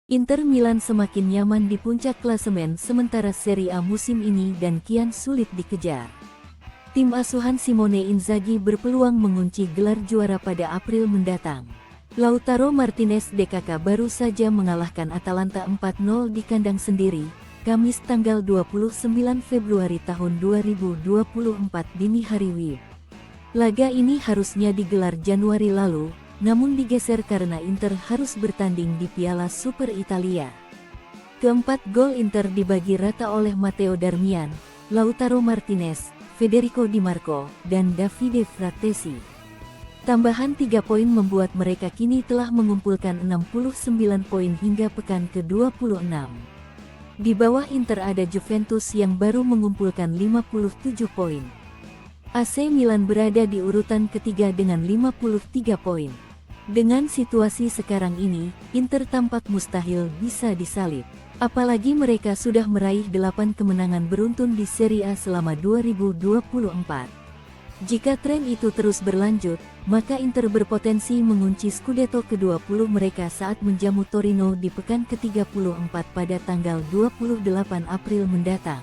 Inter Milan semakin nyaman di puncak klasemen sementara Serie A musim ini dan kian sulit dikejar. Tim asuhan Simone Inzaghi berpeluang mengunci gelar juara pada April mendatang. Lautaro Martinez DKK baru saja mengalahkan Atalanta 4-0 di kandang sendiri, Kamis tanggal 29 Februari tahun 2024 dini hari WIB. Laga ini harusnya digelar Januari lalu, namun digeser karena Inter harus bertanding di Piala Super Italia. Keempat gol Inter dibagi rata oleh Matteo Darmian, Lautaro Martinez, Federico Di Marco, dan Davide Frattesi. Tambahan 3 poin membuat mereka kini telah mengumpulkan 69 poin hingga pekan ke-26. Di bawah Inter ada Juventus yang baru mengumpulkan 57 poin. AC Milan berada di urutan ketiga dengan 53 poin. Dengan situasi sekarang ini, Inter tampak mustahil bisa disalip. Apalagi mereka sudah meraih 8 kemenangan beruntun di Serie A selama 2024. Jika tren itu terus berlanjut, maka Inter berpotensi mengunci Scudetto ke-20 mereka saat menjamu Torino di pekan ke-34 pada tanggal 28 April mendatang.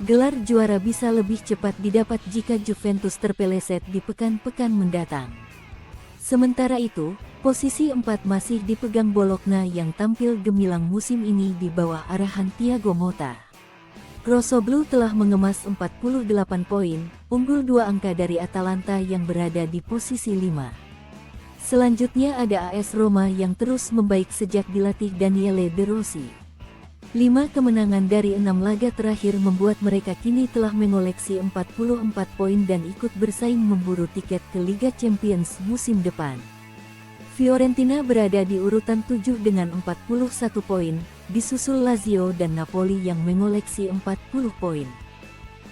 Gelar juara bisa lebih cepat didapat jika Juventus terpeleset di pekan-pekan mendatang. Sementara itu, posisi 4 masih dipegang Bologna yang tampil gemilang musim ini di bawah arahan Thiago Motta. Rossoblu telah mengemas 48 poin, unggul 2 angka dari Atalanta yang berada di posisi 5. Selanjutnya ada AS Roma yang terus membaik sejak dilatih Daniele De Rossi. 5 kemenangan dari 6 laga terakhir membuat mereka kini telah mengoleksi 44 poin dan ikut bersaing memburu tiket ke Liga Champions musim depan. Fiorentina berada di urutan 7 dengan 41 poin, disusul Lazio dan Napoli yang mengoleksi 40 poin.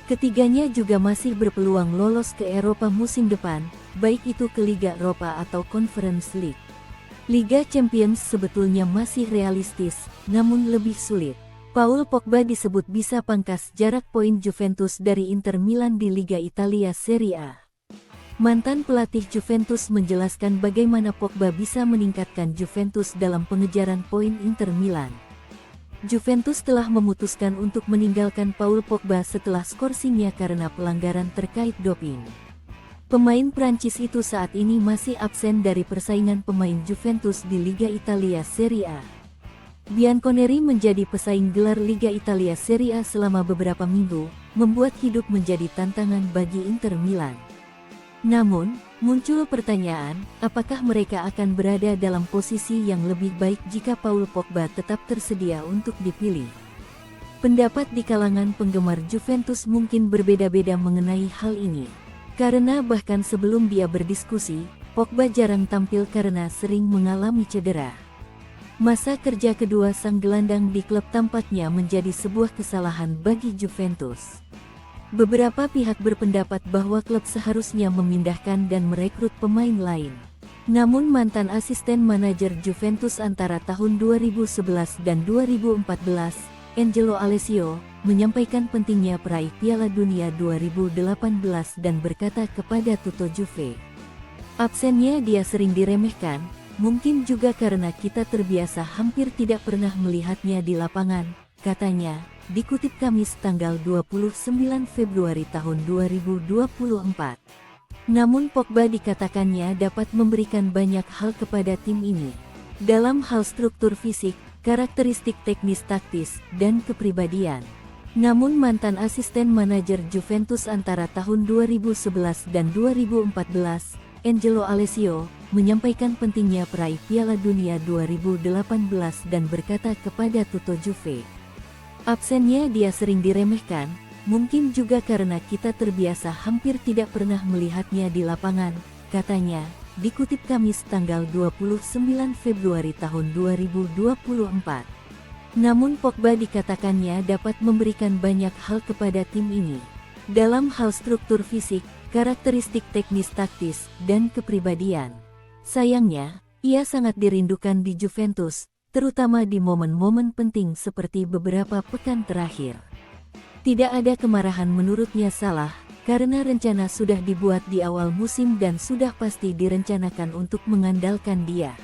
Ketiganya juga masih berpeluang lolos ke Eropa musim depan, baik itu ke Liga Eropa atau Conference League. Liga Champions sebetulnya masih realistis, namun lebih sulit. Paul Pogba disebut bisa pangkas jarak poin Juventus dari Inter Milan di Liga Italia Serie A. Mantan pelatih Juventus menjelaskan bagaimana Pogba bisa meningkatkan Juventus dalam pengejaran poin Inter Milan. Juventus telah memutuskan untuk meninggalkan Paul Pogba setelah skorsingnya karena pelanggaran terkait doping. Pemain Prancis itu saat ini masih absen dari persaingan pemain Juventus di Liga Italia Serie A. Bianconeri menjadi pesaing gelar Liga Italia Serie A selama beberapa minggu, membuat hidup menjadi tantangan bagi Inter Milan. Namun, muncul pertanyaan, apakah mereka akan berada dalam posisi yang lebih baik jika Paul Pogba tetap tersedia untuk dipilih? Pendapat di kalangan penggemar Juventus mungkin berbeda-beda mengenai hal ini. Karena bahkan sebelum dia berdiskusi, Pogba jarang tampil karena sering mengalami cedera. Masa kerja kedua sang gelandang di klub tampaknya menjadi sebuah kesalahan bagi Juventus. Beberapa pihak berpendapat bahwa klub seharusnya memindahkan dan merekrut pemain lain. Namun mantan asisten manajer Juventus antara tahun 2011 dan 2014, Angelo Alessio, menyampaikan pentingnya peraih Piala Dunia 2018 dan berkata kepada Tutto Juve, "Absennya dia sering diremehkan, mungkin juga karena kita terbiasa hampir tidak pernah melihatnya di lapangan," katanya, dikutip Kamis tanggal 29 Februari tahun 2024. Namun Pogba dikatakannya dapat memberikan banyak hal kepada tim ini. Dalam hal struktur fisik, karakteristik teknis taktis, dan kepribadian. Namun mantan asisten manajer Juventus antara tahun 2011 dan 2014, Angelo Alessio, menyampaikan pentingnya peraih Piala Dunia 2018 dan berkata kepada Tutto Juve, "Absennya dia sering diremehkan, mungkin juga karena kita terbiasa hampir tidak pernah melihatnya di lapangan," katanya, dikutip Kamis tanggal 29 Februari tahun 2024. Namun Pogba dikatakannya dapat memberikan banyak hal kepada tim ini. Dalam hal struktur fisik, karakteristik teknis taktis, dan kepribadian. Sayangnya, ia sangat dirindukan di Juventus, terutama di momen-momen penting seperti beberapa pekan terakhir. Tidak ada kemarahan menurutnya Salah, karena rencana sudah dibuat di awal musim dan sudah pasti direncanakan untuk mengandalkan dia.